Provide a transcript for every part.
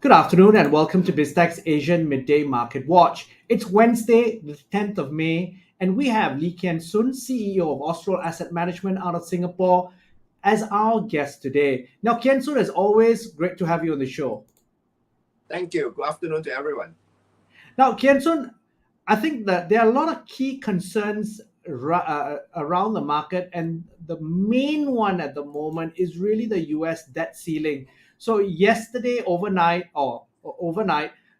Good afternoon and welcome to BizTech's Asian Midday Market Watch. It's Wednesday, the 10th of May, and we have Lee Kian Soon, CEO of Astral Asset Management out of Singapore, as our guest today. Now, Kian Soon, as always, great to have you on the show. Thank you. Good afternoon to everyone. Now, Kian Soon, I think that there are a lot of key concerns around the market, and the main one at the moment is really the US debt ceiling. So, yesterday, overnight,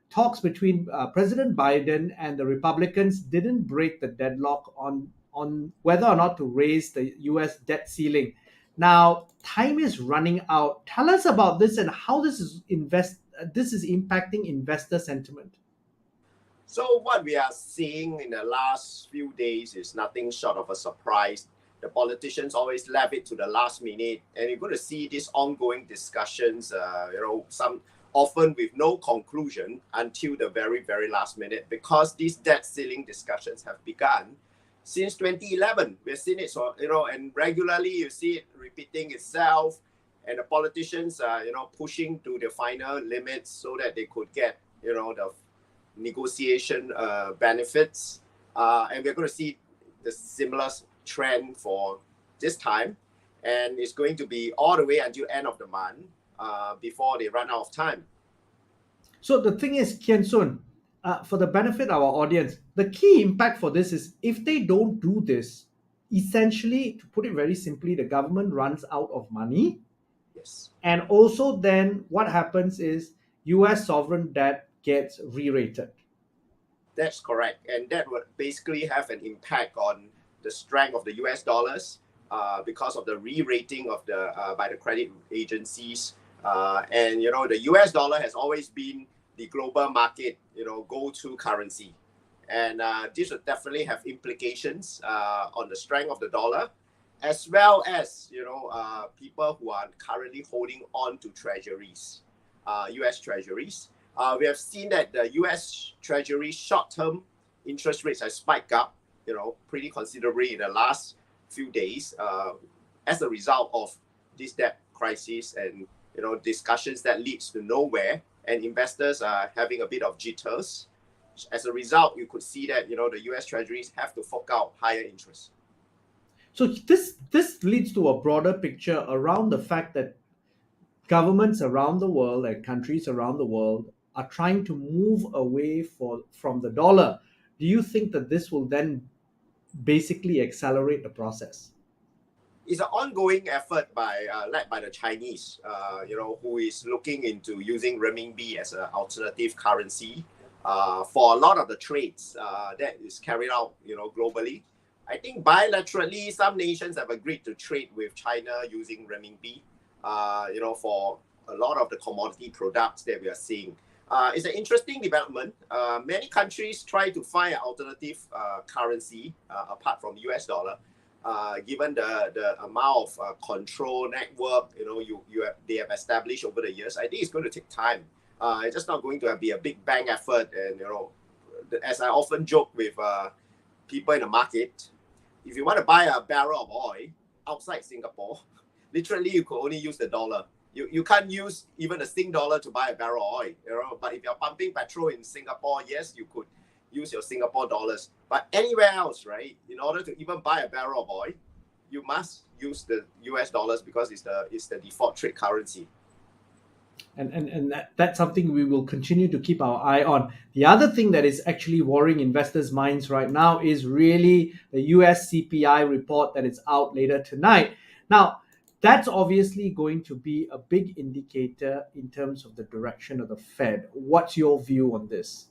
talks between President Biden and the Republicans didn't break the deadlock on whether or not to raise the US debt ceiling. Now, time is running out. Tell us about this and how this is impacting investor sentiment. So, what we are seeing in the last few days is nothing short of a surprise. The politicians always leave it to the last minute, and you're going to see these ongoing discussions, some often with no conclusion until the very, very last minute, because these debt ceiling discussions have begun since 2011. We've seen it, and regularly you see it repeating itself, and the politicians, pushing to the final limits so that they could get, the negotiation benefits, and we're going to see the similar trend for this time, and it's going to be all the way until end of the month before they run out of time. So the thing is, Kian Soon, for the benefit of our audience, the key impact for this is if they don't do this, essentially, to put it very simply, the government runs out of money. Yes. And also then what happens is US sovereign debt gets re-rated. That's correct. And that would basically have an impact on the strength of the US dollars because of the re-rating of the by the credit agencies. And, the US dollar has always been the global market, go-to currency. And this would definitely have implications on the strength of the dollar, as well as, people who are currently holding on to treasuries, US treasuries. We have seen that the US Treasury short-term interest rates have spiked up, pretty considerably in the last few days as a result of this debt crisis and, discussions that leads to nowhere, and investors are having a bit of jitters. As a result, you could see that, the US Treasuries have to fork out higher interest. So this leads to a broader picture around the fact that governments around the world and countries around the world are trying to move away from the dollar. Do you think that this will then basically accelerate the process? It's an ongoing effort led by the Chinese, who is looking into using renminbi as an alternative currency for a lot of the trades that is carried out, globally. I think bilaterally, some nations have agreed to trade with China using renminbi, for a lot of the commodity products that we are seeing. It's an interesting development. Many countries try to find an alternative currency apart from US dollar. Given the amount of control network, they have established over the years, I think it's going to take time. It's just not going to be a big bang effort. And, as I often joke with people in the market, if you want to buy a barrel of oil outside Singapore, literally you could only use the dollar. You can't use even a Sing dollar to buy a barrel of oil. But if you're pumping petrol in Singapore, yes, you could use your Singapore dollars. But anywhere else, right, in order to even buy a barrel of oil, you must use the US dollars because it's the default trade currency. And that's something we will continue to keep our eye on. The other thing that is actually worrying investors' minds right now is really the US CPI report that is out later tonight. Now, that's obviously going to be a big indicator in terms of the direction of the Fed. What's your view on this?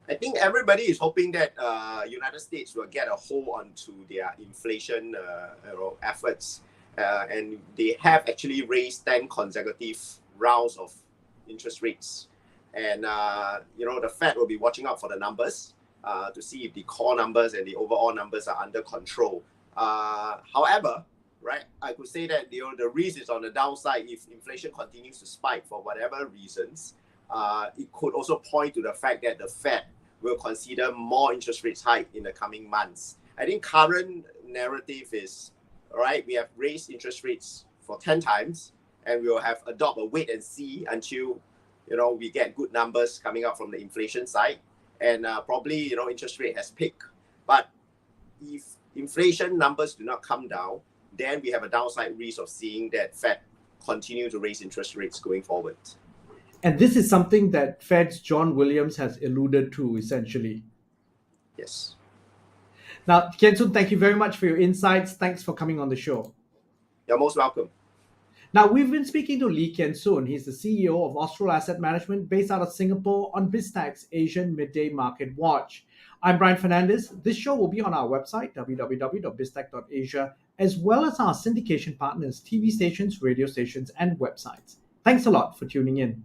I think everybody is hoping that United States will get a hold onto their inflation efforts, and they have actually raised 10 consecutive rounds of interest rates. And, the Fed will be watching out for the numbers to see if the core numbers and the overall numbers are under control. However, right, I could say that the risk is on the downside if inflation continues to spike for whatever reasons. It could also point to the fact that the Fed will consider more interest rates hike in the coming months. I think current narrative is, right, we have raised interest rates for 10 times, and we will have adopt a wait and see until, we get good numbers coming out from the inflation side, and probably interest rate has peaked. But if inflation numbers do not come down, then we have a downside risk of seeing that Fed continue to raise interest rates going forward. And this is something that Fed's John Williams has alluded to, essentially. Yes. Now, Kian Soon, thank you very much for your insights. Thanks for coming on the show. You're most welcome. Now, we've been speaking to Lee Kian Soon. He's the CEO of Astral Asset Management based out of Singapore on BizTech's Asian Midday Market Watch. I'm Brian Fernandez. This show will be on our website, www.biztech.asia, as well as our syndication partners, TV stations, radio stations, and websites. Thanks a lot for tuning in.